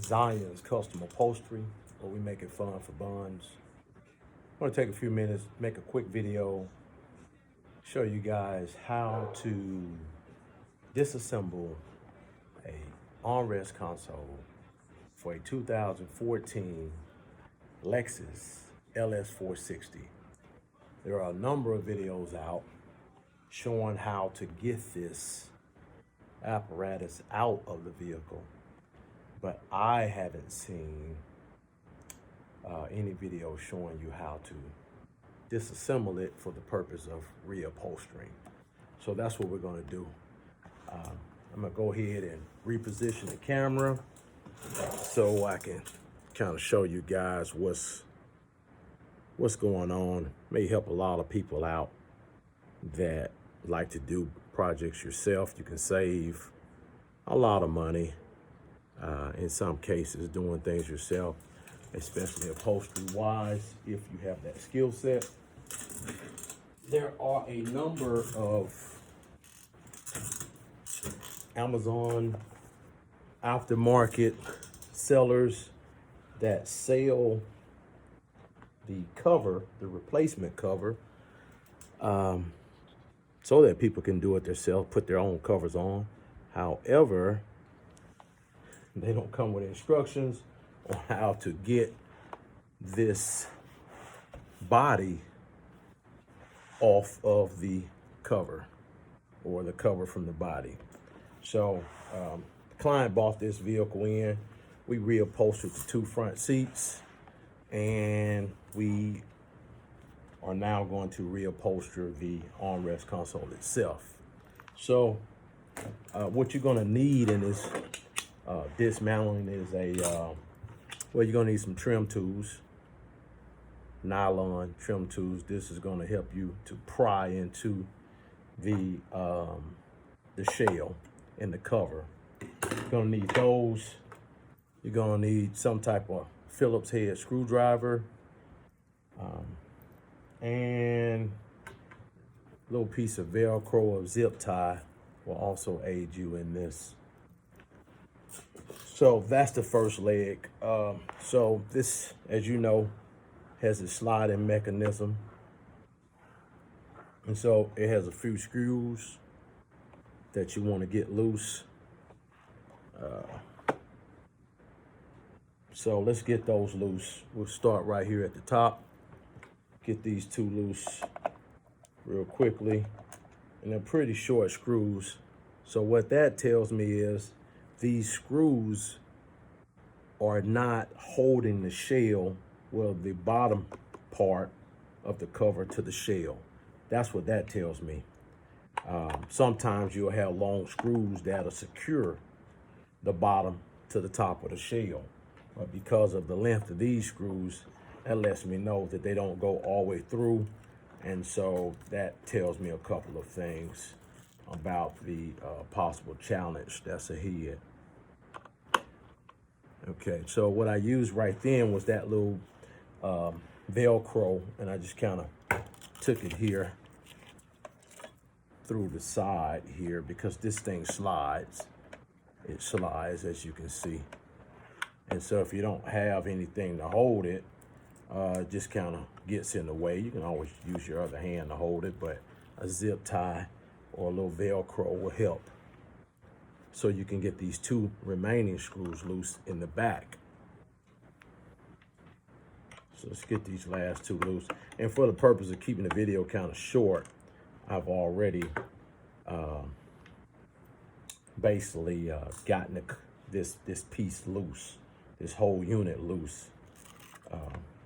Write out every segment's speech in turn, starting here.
Zion's Custom Upholstery, where we make it fun for buns. I'm gonna take a few minutes, make a quick video, show you guys how to disassemble a armrest console for a 2014 Lexus LS460. There are a number of videos out showing how to get this apparatus out of the vehicle, but I haven't seen any video showing you how to disassemble it for the purpose of reupholstering. So that's what we're going to do. I'm going to go ahead and reposition the camera so I can kind of show you guys what's going on. May help a lot of people out that like to do projects yourself. You can save a lot of money in some cases doing things yourself, especially upholstery wise, if you have that skill set. There are a number of Amazon aftermarket sellers that sell the cover, the replacement cover, so that people can do it themselves, put their own covers on. However, they don't come with instructions on how to get this body off of the cover, or the cover from the body. So the client bought this vehicle in. We reupholstered the two front seats, and we are now going to reupholster the armrest console itself. So what you're gonna need in this dismantling is well, you're gonna need some trim tools, nylon trim tools. This is gonna help you to pry into the shell and the cover. You're gonna need those. You're gonna need some type of Phillips head screwdriver, and a little piece of Velcro or zip tie will also aid you in this. So that's the first leg. So this, as you know, has a sliding mechanism. And so it has a few screws that you want to get loose. So let's get those loose. We'll start right here at the top. Get these two loose real quickly. And they're pretty short screws. So what that tells me is these screws are not holding the shell, well, the bottom part of the cover to the shell. That's what that tells me. Sometimes you'll have long screws that'll secure the bottom to the top of the shell. But because of the length of these screws, that lets me know that they don't go all the way through. And so that tells me a couple of things about the possible challenge that's ahead. Okay, so what I used right then was that little Velcro, and I just kind of took it here through the side here, because this thing slides. It slides, as you can see. And so if you don't have anything to hold it, it just kind of gets in the way. You can always use your other hand to hold it, but a zip tie or a little Velcro will help. So you can get these two remaining screws loose in the back. So let's get these last two loose. And for the purpose of keeping the video kind of short, I've already basically gotten this piece loose, this whole unit loose.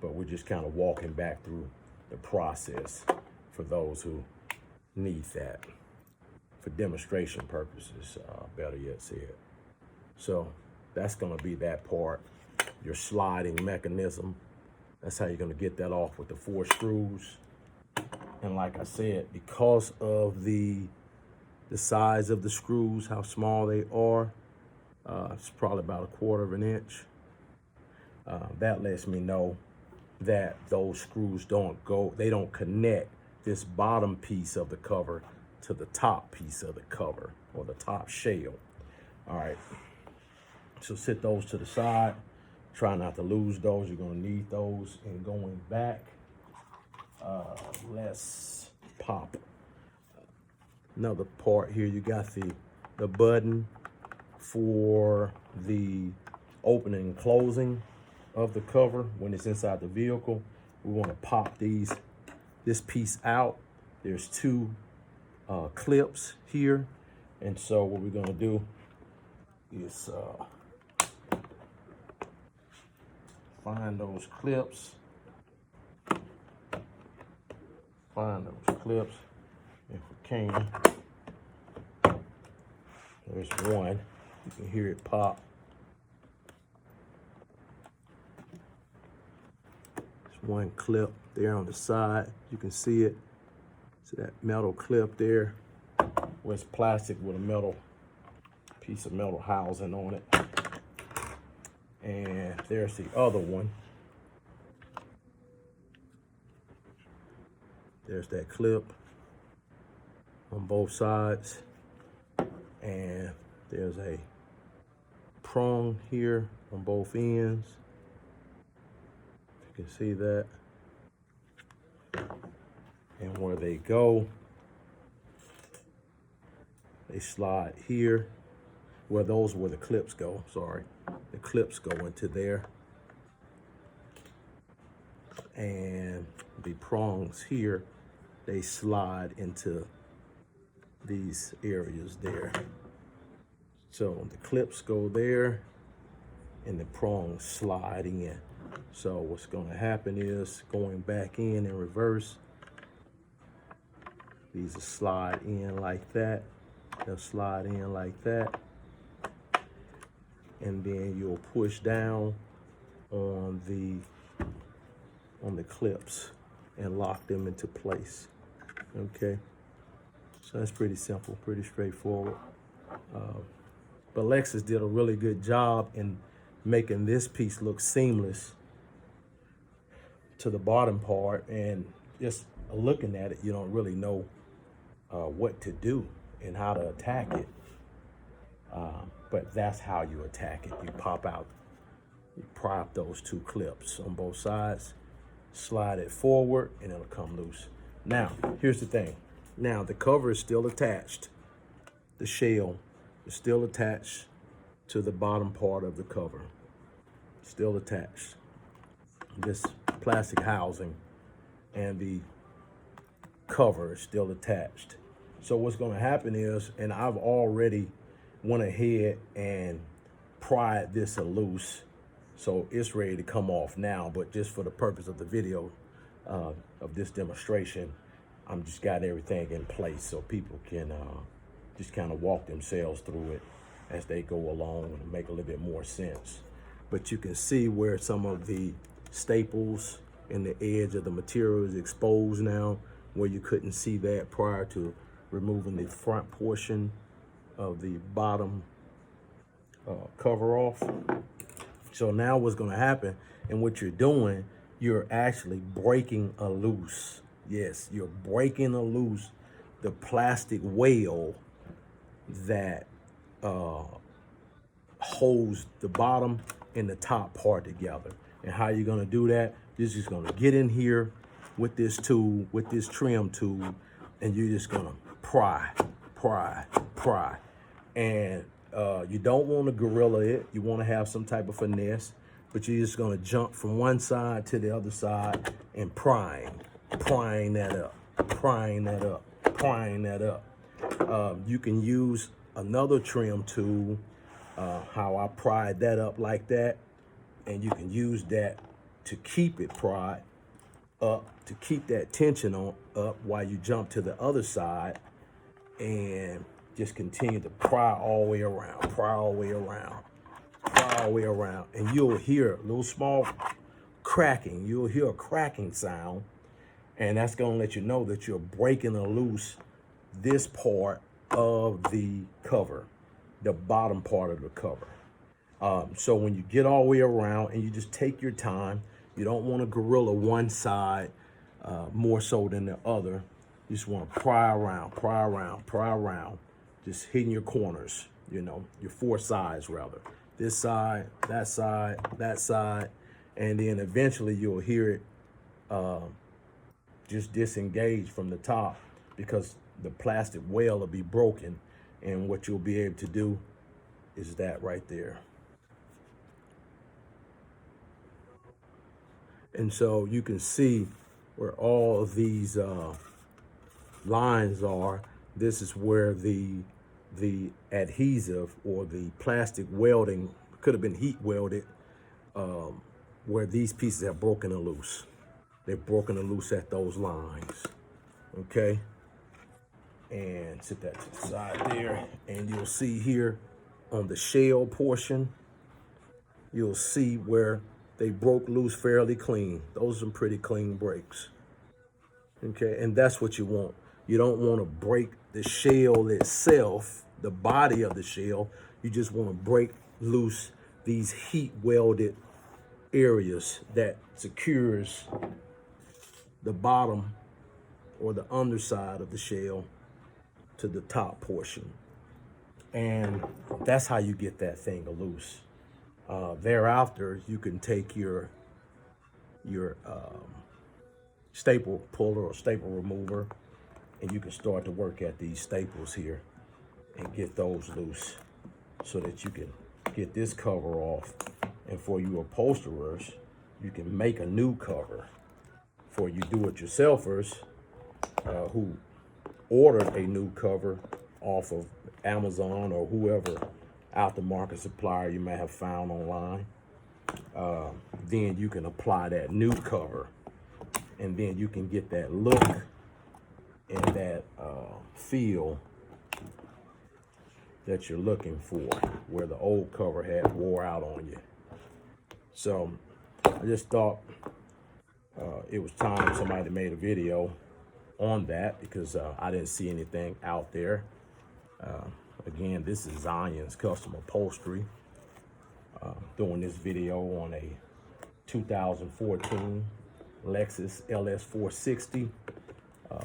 But we're just kind of walking back through the process for those who need that for demonstration purposes, better yet said. So that's gonna be that part, your sliding mechanism. That's how you're gonna get that off with the 4 screws. And like I said, because of the size of the screws, how small they are, it's probably about 1/4 of an inch. That lets me know that those screws they don't connect this bottom piece of the cover to the top piece of the cover, or the top shell. All right, So set those to the side. Try not to lose those. You're gonna need those. And going back, let's pop another part here. You got the button for the opening and closing of the cover when it's inside the vehicle. We want to pop this piece out. There's two clips here, and so what we're going to do is find those clips. If we can. There's one. You can hear it pop. There's one clip there on the side. You can see it. See that metal clip there? Well, it's plastic with a piece of metal housing on it. And there's the other one. There's that clip on both sides. And there's a prong here on both ends. You can see that. And where they go, they slide here. Well, those where the clips go, sorry. The clips go into there. And the prongs here, they slide into these areas there. So the clips go there and the prongs slide in. So what's gonna happen is going back in reverse, these will slide in like that. They'll slide in like that. And then you'll push down on the clips and lock them into place, okay? So that's pretty simple, pretty straightforward. But Lexus did a really good job in making this piece look seamless to the bottom part, and just looking at it, you don't really know what to do and how to attack it. But that's how you attack it. You pop out, you pry up those two clips on both sides, slide it forward, and it'll come loose. Now, here's the thing. Now, the cover is still attached. The shell is still attached to the bottom part of the cover. Still attached. This plastic housing and the cover is still attached. So what's gonna happen is, and I've already went ahead and pried this loose, so it's ready to come off now, but just for the purpose of the video of this demonstration, I'm just got everything in place so people can just kind of walk themselves through it as they go along and make a little bit more sense. But you can see where some of the staples and the edge of the material is exposed now, where you couldn't see that prior to removing the front portion of the bottom cover off. So now what's gonna happen, and what you're doing, you're actually breaking loose. Yes, you're breaking loose the plastic wale that holds the bottom and the top part together. And how you're gonna do that, you're just gonna get in here with this tool, with this trim tool, and you're just gonna pry. And you don't want to gorilla it. You want to have some type of finesse, but you're just gonna jump from one side to the other side and prying that up. You can use another trim tool, how I pried that up like that, and you can use that to keep it pried up, to keep that tension up while you jump to the other side, and just continue to pry all the way around, and you'll hear a little small cracking. You'll hear a cracking sound, and that's gonna let you know that you're breaking loose this part of the cover, the bottom part of the cover. So when you get all the way around, and you just take your time, you don't want to gorilla one side more so than the other. You just want to pry around, just hitting your corners, you know, your four sides rather. this side, that side, that side, and then eventually you'll hear it just disengage from the top because the plastic well will be broken, and what you'll be able to do is that right there. And so you can see where all of these lines are. This is where the adhesive or the plastic welding could have been heat welded, where these pieces have broken and loose. They've broken and loose at those lines, okay? And set that to the side there. And you'll see here on the shell portion, you'll see where they broke loose fairly clean. Those are some pretty clean breaks, okay? And that's what you want. You don't want to break the shell itself, the body of the shell. You just want to break loose these heat welded areas that secures the bottom or the underside of the shell to the top portion. And that's how you get that thing loose. Thereafter, you can take your staple puller or staple remover, and you can start to work at these staples here and get those loose so that you can get this cover off. And for you upholsterers, you can make a new cover. For you do-it-yourselfers who ordered a new cover off of Amazon or whoever aftermarket supplier you may have found online, then you can apply that new cover, and then you can get that look and that feel that you're looking for, where the old cover had wore out on you. So I just thought it was time somebody made a video on that, because I didn't see anything out there. Again, this is Zion's Custom Upholstery, doing this video on a 2014 Lexus LS460.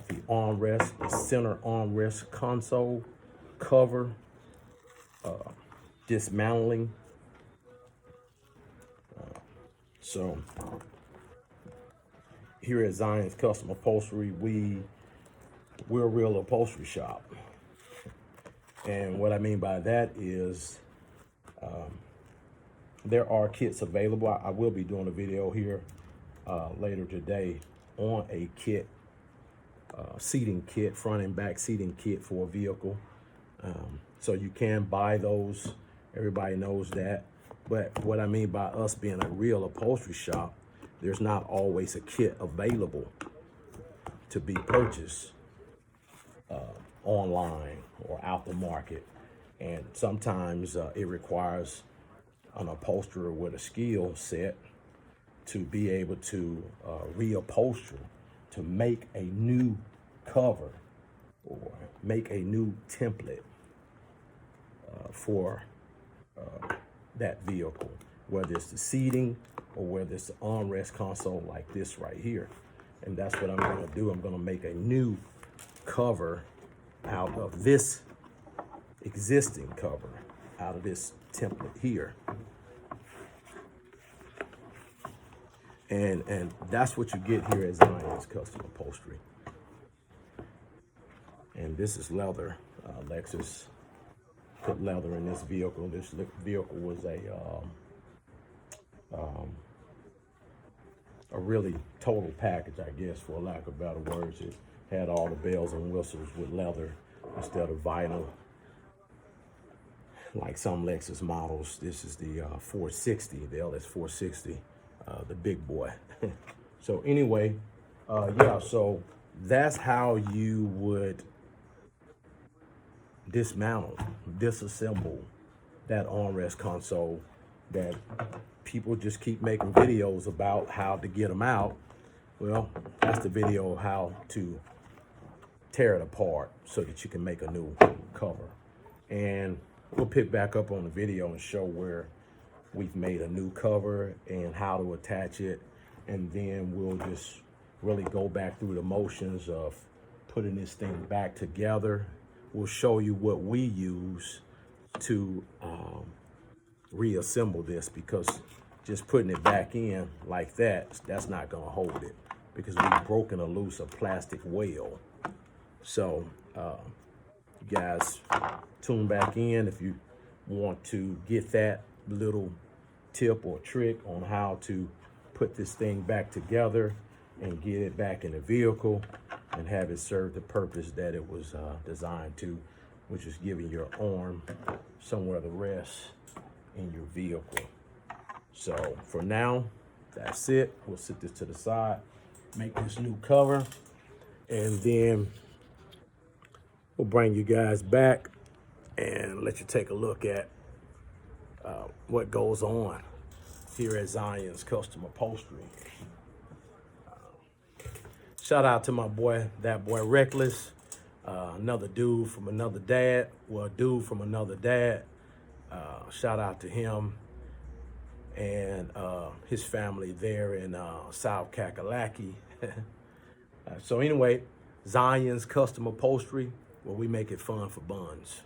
The armrest, the center armrest console cover, dismantling. So here at Zion's Custom Upholstery, we're a real upholstery shop. And what I mean by that is there are kits available. I will be doing a video here later today on a kit, seating kit, front and back seating kit for a vehicle. So you can buy those. Everybody knows that. But what I mean by us being a real upholstery shop, there's not always a kit available to be purchased online or out the market. And sometimes it requires an upholsterer with a skill set to be able to reupholster, to make a new cover or make a new template for that vehicle, whether it's the seating or whether it's the armrest console like this right here. And that's what I'm going to do. I'm going to make a new cover out of this existing cover, out of this template here. And that's what you get here at Zion's Custom Upholstery. And this is leather. Lexus put leather in this vehicle. This vehicle was a really total package, I guess, for lack of better words. It had all the bells and whistles with leather instead of vinyl, like some Lexus models. This is the 460, the LS460, the big boy. So anyway, yeah, so that's how you would dismantle, disassemble that armrest console that people just keep making videos about how to get them out. Well, that's the video of how to tear it apart so that you can make a new cover. And we'll pick back up on the video and show where we've made a new cover and how to attach it. And then we'll just really go back through the motions of putting this thing back together. We'll show you what we use to reassemble this, because just putting it back in like that, that's not gonna hold it, because we've broken or loose a plastic wheel. So you guys tune back in if you want to get that little tip or trick on how to put this thing back together and get it back in the vehicle and have it serve the purpose that it was designed to, which is giving your arm somewhere to rest in your vehicle. So for now, that's it. We'll sit this to the side, make this new cover, and then we'll bring you guys back and let you take a look at what goes on here at Zion's Custom Upholstery. Shout out to my boy, that boy Reckless, another dude from another dad. Well, dude from another dad. Shout out to him and his family there in South Kakalaki. So anyway, Zion's Custom Upholstery, where we make it fun for buns.